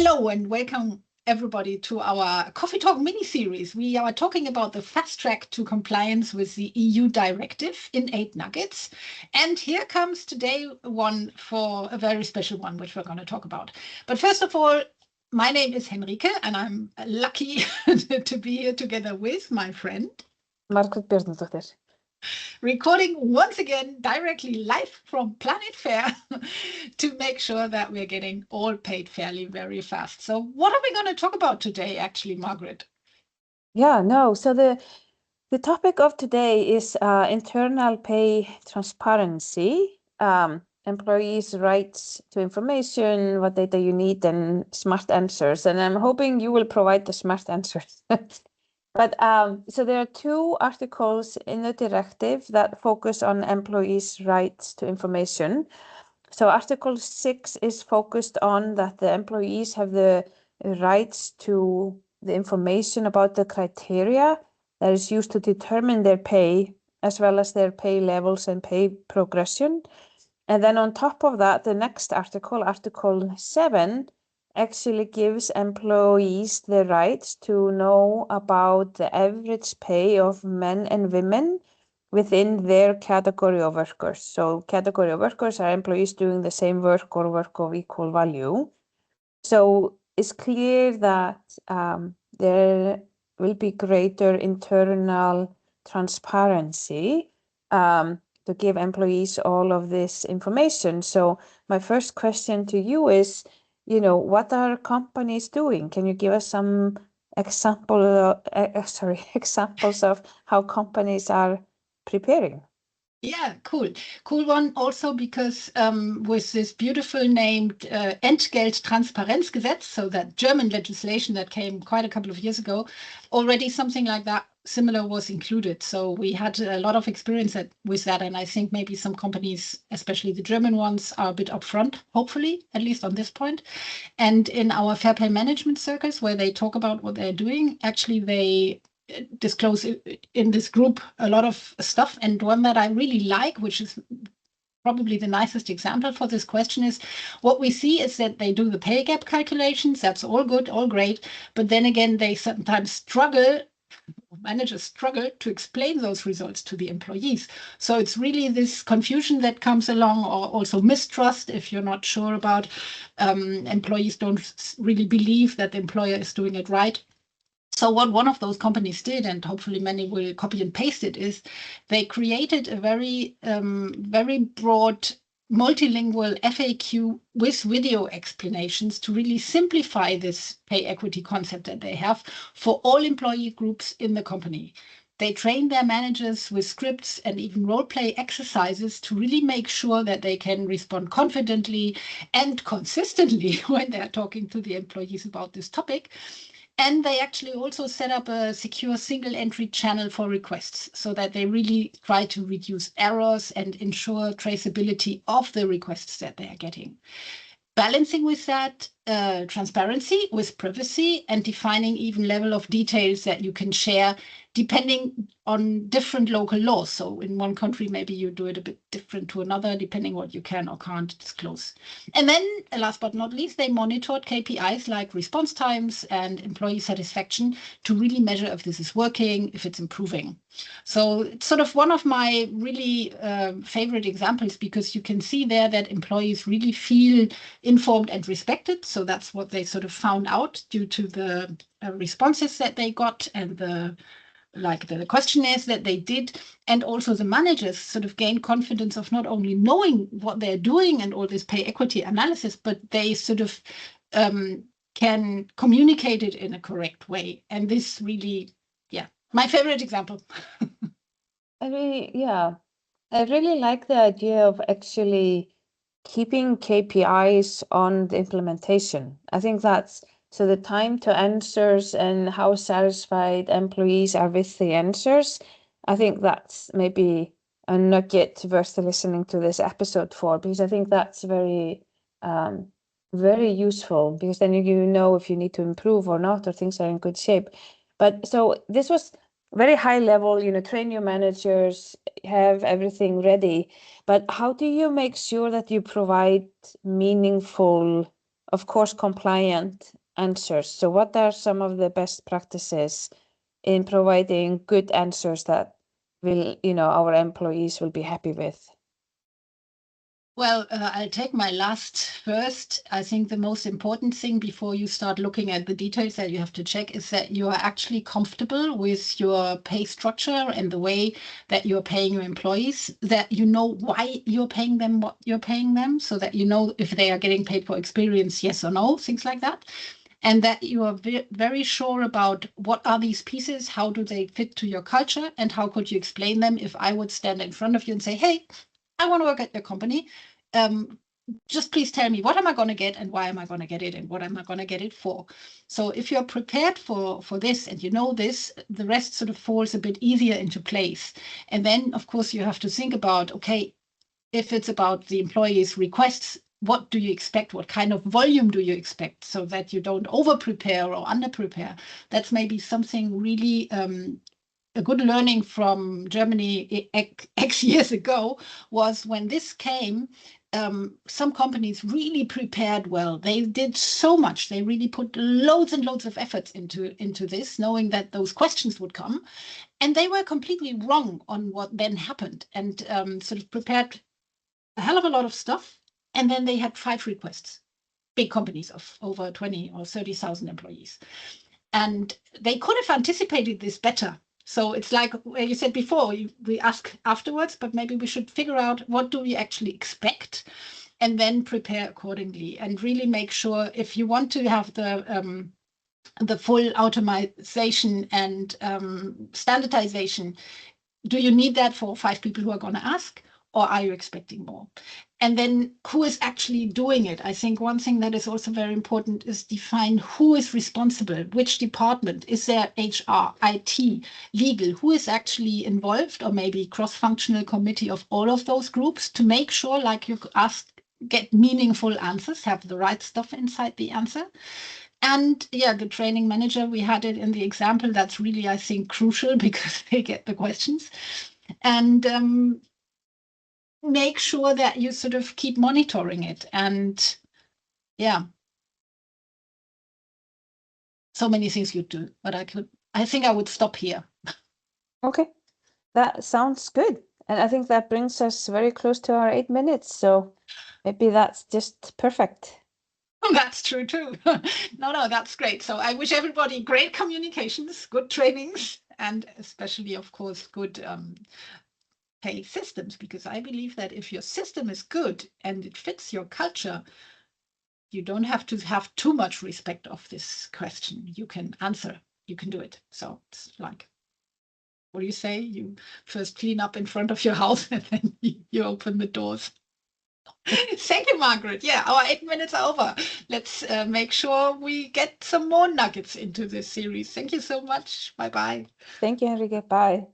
Hello and welcome everybody to our Coffee Talk mini-series. We are talking about the fast track to compliance with the EU directive in 8 nuggets. And here comes today one for a very special one, which we're going to talk about. But first of all, my name is Henrike and I'm lucky to be here together with my friend Margrét Bjarnadóttir. Recording once again directly live from Planet Fair to make sure that we're getting all paid fairly very fast. So what are we going to talk about today, actually, Margrét? So the topic of today is internal pay transparency, employees' rights to information, what data you need, and smart answers. And I'm hoping you will provide the smart answers. But so there are 2 articles in the directive that focus on employees' rights to information. So Article 6 is focused on that the employees have the rights to the information about the criteria that is used to determine their pay, as well as their pay levels and pay progression. And then on top of that, the next article, Article 7, actually gives employees the rights to know about the average pay of men and women within their category of workers. So category of workers are employees doing the same work or work of equal value. So it's clear that there will be greater internal transparency to give employees all of this information. So my first question to you is, what are companies doing? Can you give us some examples of how companies are preparing? Yeah, cool. Cool one also because with this beautiful named Entgelttransparenzgesetz, so that German legislation that came quite a couple of years ago, already something like that similar was included. So we had a lot of experience with that. And I think maybe some companies, especially the German ones, are a bit upfront, hopefully, at least on this point. And in our fair play management circles, where they talk about what they're doing, actually they disclose in this group a lot of stuff. And one that I really like, which is probably the nicest example for this question, is what we see is that they do the pay gap calculations. That's all good, all great. But then again, they sometimes managers struggle to explain those results to the employees. So it's really this confusion that comes along, or also mistrust if you're not sure about employees don't really believe that the employer is doing it right. So what one of those companies did, and hopefully many will copy and paste it, is they created a very, very broad multilingual FAQ with video explanations to really simplify this pay equity concept that they have for all employee groups in the company. They train their managers with scripts and even role play exercises to really make sure that they can respond confidently and consistently when they're talking to the employees about this topic. And they actually also set up a secure single entry channel for requests so that they really try to reduce errors and ensure traceability of the requests that they are getting. Balancing with that transparency with privacy and defining even level of details that you can share depending on different local laws. So in one country, maybe you do it a bit different to another, depending what you can or can't disclose. And then last but not least, they monitored KPIs like response times and employee satisfaction to really measure if this is working, if it's improving. So it's sort of one of my really favorite examples, because you can see there that employees really feel informed and respected. So that's what they sort of found out due to the responses that they got and the questionnaires that they did. And also the managers sort of gain confidence of not only knowing what they're doing and all this pay equity analysis, but they sort of can communicate it in a correct way. And this really, my favorite example. I really like the idea of actually keeping KPIs on the implementation. I think that's so the time to answers and how satisfied employees are with the answers. I think that's maybe a nugget worth listening to this episode for, because I think that's very, very useful, because then you know if you need to improve or not, or things are in good shape. But so this was very high level, train your managers, have everything ready. But how do you make sure that you provide meaningful of course, compliant answers. So what are some of the best practices in providing good answers that will, our employees will be happy with? Well, I'll take my last first. I think the most important thing before you start looking at the details that you have to check is that you are actually comfortable with your pay structure and the way that you're paying your employees, that you know why you're paying them what you're paying them, so that you know if they are getting paid for experience, yes or no, things like that. And that you are very sure about what are these pieces, how do they fit to your culture, and how could you explain them if I would stand in front of you and say, hey, I want to work at your company. Just please tell me, what am I going to get and why am I going to get it and what am I going to get it for? So if you're prepared for this and you know this, the rest sort of falls a bit easier into place. And then, of course, you have to think about, okay, if it's about the employee's requests, what do you expect? What kind of volume do you expect so that you don't over-prepare or under-prepare? That's maybe something really a good learning from Germany X years ago was when this came, some companies really prepared well. They did so much. They really put loads and loads of efforts into this, knowing that those questions would come. And they were completely wrong on what then happened and sort of prepared a hell of a lot of stuff. And then they had 5 requests, big companies of over 20 or 30,000 employees. And they could have anticipated this better. So it's like you said before, we ask afterwards, but maybe we should figure out what do we actually expect and then prepare accordingly and really make sure if you want to have the full automation and standardization, do you need that for 5 people who are going to ask, or are you expecting more? And then who is actually doing it? I think one thing that is also very important is define who is responsible, which department. Is there HR, IT, legal? Who is actually involved, or maybe cross-functional committee of all of those groups to make sure, like you asked, get meaningful answers, have the right stuff inside the answer. And yeah, the training manager, we had it in the example. That's really, I think, crucial because they get the questions. And make sure that you sort of keep monitoring it. And yeah, so many things you do, but I think I would stop here. Okay, that sounds good. And I think that brings us very close to our 8 minutes. So maybe that's just perfect. That's true too. No, that's great. So I wish everybody great communications, good trainings, and especially, of course, good pay systems, because I believe that if your system is good and it fits your culture, you don't have to have too much respect of this question. You can answer, you can do it. So it's like, what do you say? You first clean up in front of your house and then you open the doors. Thank you, Margrét. Yeah, our 8 minutes are over. Let's make sure we get some more nuggets into this series. Thank you so much. Bye-bye. Thank you, Henrike. Bye.